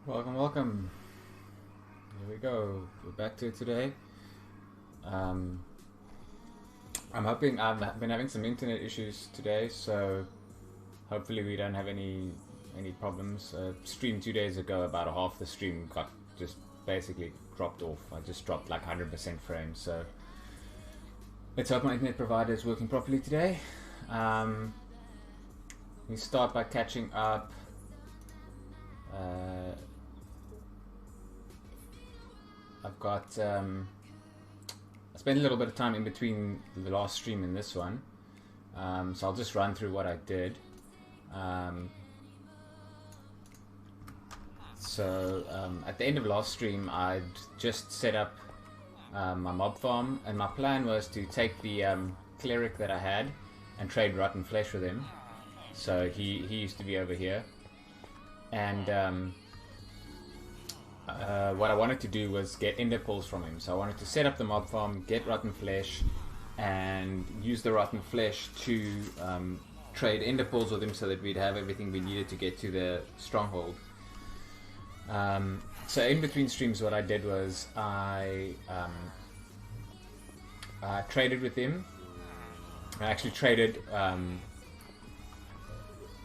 Welcome. Here we go. We're back to it today. Um, I'm hoping I've been having some internet issues today, so hopefully we don't have any problems. Stream 2 days ago, about half the stream got just basically dropped off. I just dropped like 100% frames. So let's hope my internet provider is working properly today. We start by catching up. I've got I spent a little bit of time in between the last stream and this one, so I'll just run through what I did. At the end of last stream, I'd just set up my mob farm, and my plan was to take the cleric that I had and trade rotten flesh with him. So he used to be over here, and what I wanted to do was get ender pearls from him. So I wanted to set up the mob farm, get rotten flesh, and use the rotten flesh to trade ender pearls with him so that we'd have everything we needed to get to the stronghold. So in between streams, what I did was I traded with him. I actually traded.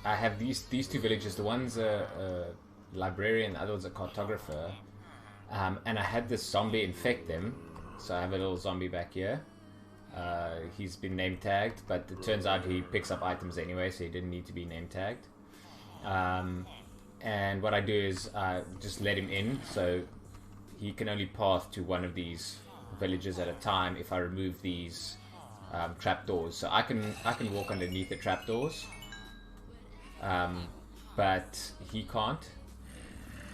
I have these two villages. The one's a librarian, the other one's a cartographer, and I had this zombie infect them. So I have a little zombie back here. He's been name tagged, but it turns out he picks up items anyway, so he didn't need to be name tagged. And what I do is I just let him in, so he can only path to one of these villages at a time if I remove these trapdoors. So I can walk underneath the trapdoors, but he can't.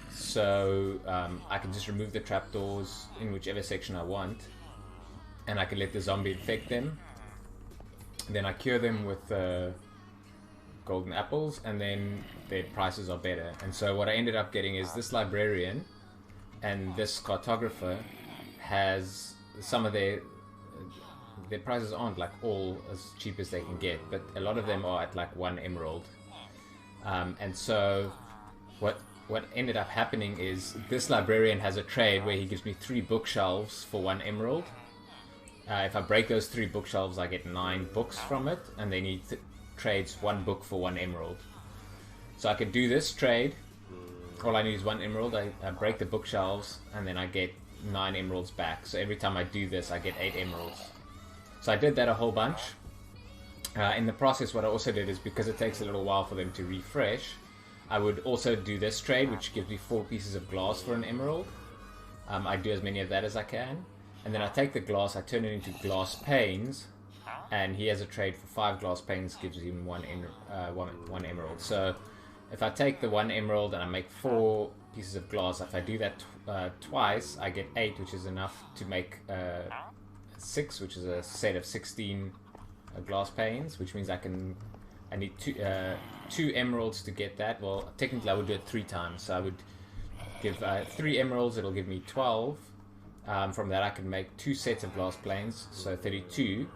So I can just remove the trapdoors in whichever section I want, and I can let the zombie infect them. Then I cure them with golden apples, and then their prices are better. And so what I ended up getting is this librarian and this cartographer has some of their prices aren't like all as cheap as they can get, but a lot of them are at like 1 emerald. And so what ended up happening is this librarian has a trade where he gives me 3 bookshelves for 1 emerald. If I break those 3 bookshelves, I get 9 books from it, and then he trades 1 book for 1 emerald. So I could do this trade. All I need is 1 emerald. I break the bookshelves, and then I get 9 emeralds back. So every time I do this, I get 8 emeralds. So I did that a whole bunch. In the process, what I also did is, because it takes a little while for them to refresh, I would also do this trade, which gives me 4 pieces of glass for 1 emerald. I do as many of that as I can, and then I take the glass, I turn it into glass panes, and he has a trade for 5 glass panes, gives him one emerald. So if I take the 1 emerald and I make 4 pieces of glass, if I do that twice, I get 8, which is enough to make 6, which is a set of 16 glass panes, which means I need 2 emeralds to get that. Well, technically I would do it 3 times, so I would give 3 emeralds, it'll give me 12. From that I can make 2 sets of glass panes, so 32.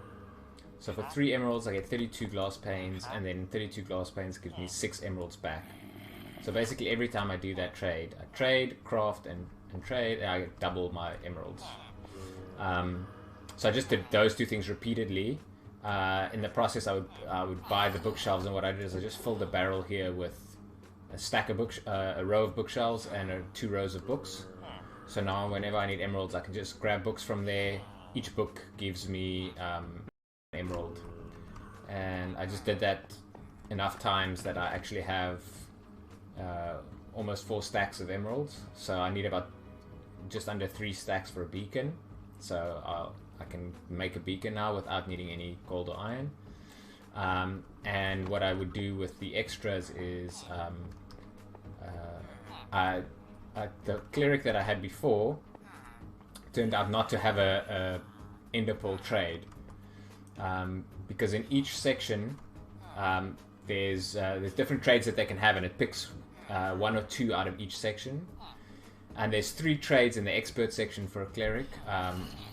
So for 3 emeralds I get 32 glass panes, and then 32 glass panes gives me 6 emeralds back. So basically every time I do that trade, I trade, craft, and trade, and I get double my emeralds. So I just did those 2 things repeatedly. In the process, I would buy the bookshelves, and what I did is I just filled the barrel here with a row of bookshelves and 2 rows of books. So now whenever I need emeralds, I can just grab books from there. Each book gives me an emerald, and I just did that enough times that I actually have almost 4 stacks of emeralds. So I need about just under 3 stacks for a beacon. So I can make a beacon now without needing any gold or iron. And what I would do with the extras is the cleric that I had before turned out not to have a ender pearl trade, because in each section there's different trades that they can have, and it picks 1 or 2 out of each section. And there's 3 trades in the expert section for a cleric.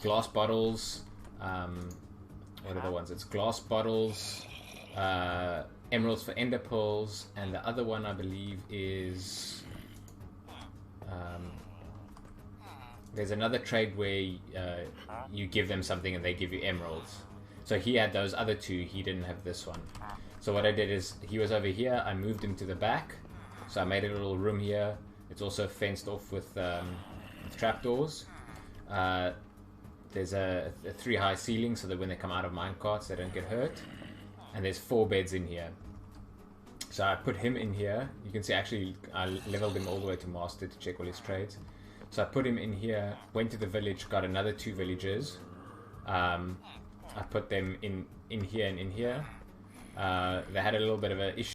Glass bottles, what are the ones? It's glass bottles, emeralds for ender pearls, and the other one I believe is There's another trade where you give them something and they give you emeralds. So he had those other two, he didn't have this one. So what I did is, he was over here, I moved him to the back. So I made a little room here. It's also fenced off with trapdoors. There's a 3 high ceiling so that when they come out of minecarts they don't get hurt. And there's 4 beds in here. So I put him in here. You can see actually I leveled him all the way to master to check all his trades. So I put him in here, went to the village, got another 2 villagers. I put them in here and in here. They had a little bit of an issue.